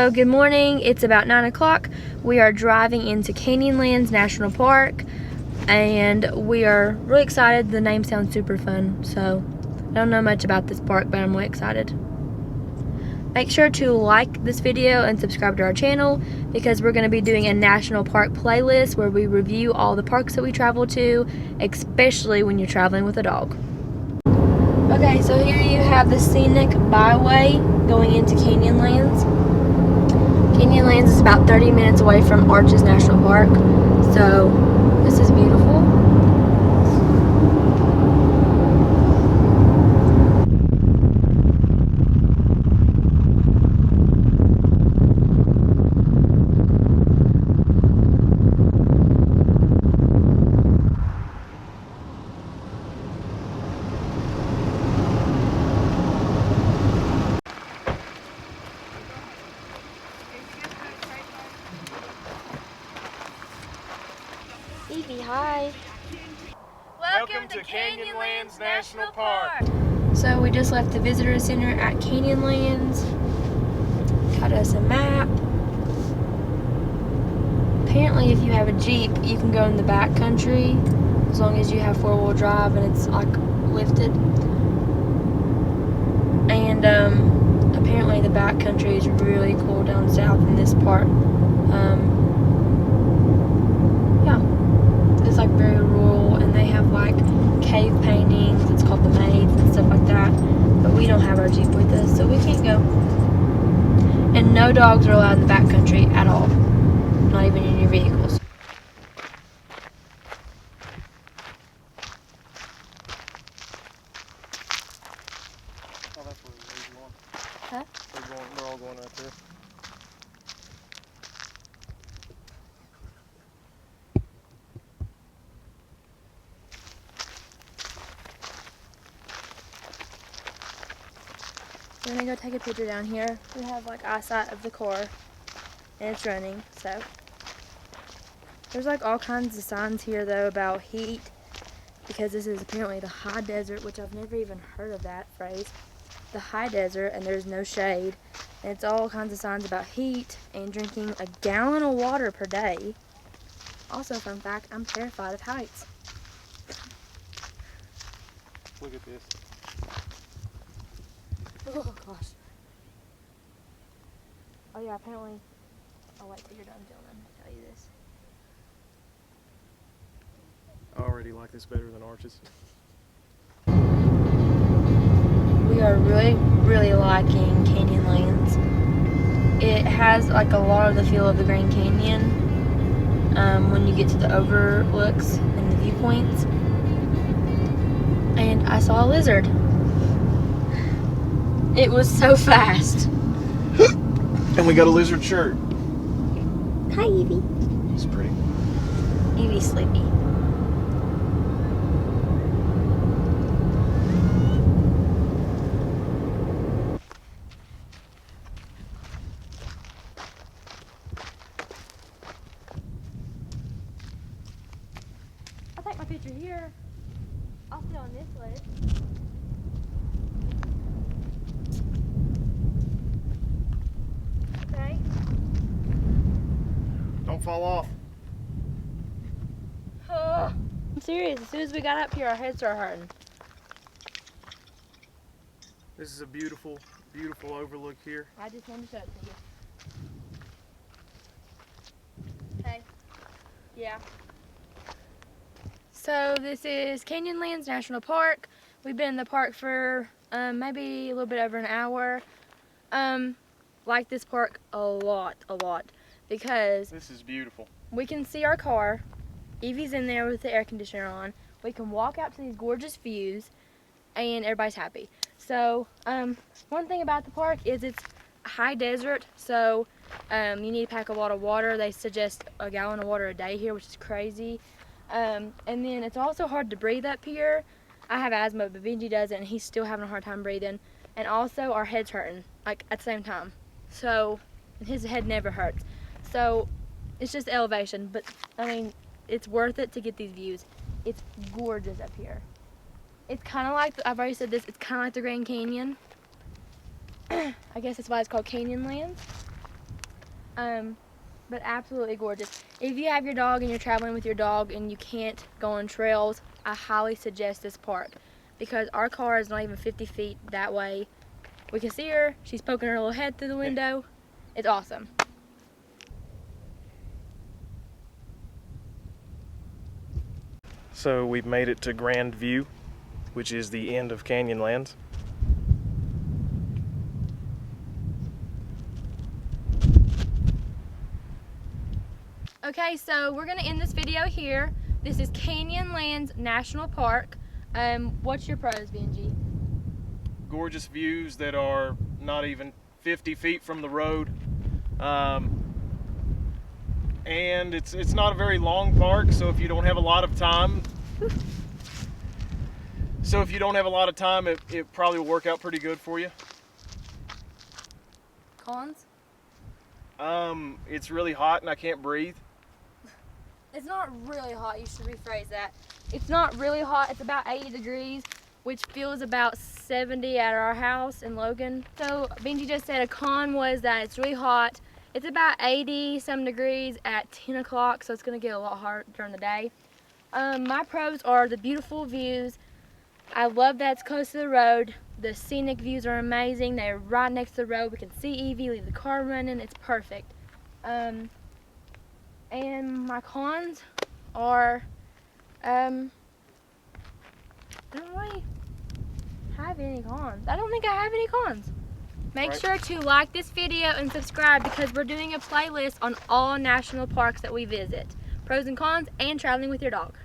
So good morning, it's about 9 o'clock. We are driving into Canyonlands National Park and we are really excited. The name sounds super fun, so I don't know much about this park, but I'm really excited. Make sure to like this video and subscribe to our channel because we're going to be doing a national park playlist where we review all the parks that we travel to, especially when you're traveling with a dog. Okay, so here you have the scenic byway going into Canyonlands. Canyonlands is about 30 minutes away from Arches National Park, so this is beautiful. Eevee, hi. Welcome to Canyonlands National Park. So we just left the visitor center at Canyonlands. Got us a map. Apparently if you have a Jeep, you can go in the back country as long as you have four-wheel drive and it's like lifted. And apparently the back country is really cool down south in this part. It's like very rural and they have like cave paintings, it's called the Maids and stuff like that, but we don't have our Jeep with us, so we can't go. And no dogs are allowed in the backcountry at all, not even in your vehicles. Oh, that's where they're going. Huh? They're all going right there. We're gonna go take a picture down here. We have like eyesight of the car and it's running, so. There's like all kinds of signs here though about heat because this is apparently the high desert, which I've never even heard of that phrase. The high desert and there's no shade. And it's all kinds of signs about heat and drinking a gallon of water per day. Also, fun fact, I'm terrified of heights. Look at this. Oh gosh. Oh yeah, apparently, I'll wait till you're done filming to tell you this. I already like this better than Arches. We are really liking Canyonlands. It has like a lot of the feel of the Grand Canyon when you get to the overlooks and the viewpoints. And I saw a lizard. It was so fast. And we got a lizard shirt. Hi, Eevee. It's pretty. Eevee's sleepy. I'll take my picture here. I'll sit on this ledge. Okay. Don't fall off. I'm serious. As soon as we got up here, our heads started hurting. This is a beautiful, beautiful overlook here. I just wanted to show it to you. Okay. Yeah. So this is Canyonlands National Park. We've been in the park for maybe a little bit over an hour. Like this park a lot because This is beautiful. we can see our car. Eevee's in there with the air conditioner on. We can walk out to these gorgeous views and everybody's happy. So one thing about the park is it's high desert, so you need to pack a lot of water. They suggest a gallon of water a day here, which is crazy. And then it's also hard to breathe up here. I have asthma, but Benji doesn't, and he's still having a hard time breathing. And also our head's hurting, like at the same time. So his head never hurts. So it's just elevation, but I mean, it's worth it to get these views. It's gorgeous up here. It's kind of like, I've already said this, it's kind of like the Grand Canyon. I guess that's why it's called Canyonlands. But absolutely gorgeous. If you have your dog and you're traveling with your dog and you can't go on trails, I highly suggest this park because our car is not even 50 feet that way. We can see her. She's poking her little head through the window. It's awesome. So we've made it to Grand View, which is the end of Canyonlands. Okay, so we're gonna end this video here. This is Canyonlands National Park. What's your pros, Benji? Gorgeous views that are not even 50 feet from the road. And it's not a very long park, so if you don't have a lot of time, it probably will work out pretty good for you. Cons? It's really hot and I can't breathe. It's not really hot, you should rephrase that. It's not really hot, it's about 80 degrees, which feels about 70 at our house in Logan. So Benji just said a con was that it's really hot. It's about 80 some degrees at 10 o'clock, so it's gonna get a lot hotter during the day. My pros are the beautiful views. I love that it's close to the road. The scenic views are amazing. They're right next to the road. We can see Eevee, leave the car running. It's perfect. And my cons are, I don't really have any cons. I don't think I have any cons. Make sure to like this video and subscribe because we're doing a playlist on all national parks that we visit. Pros and cons and traveling with your dog.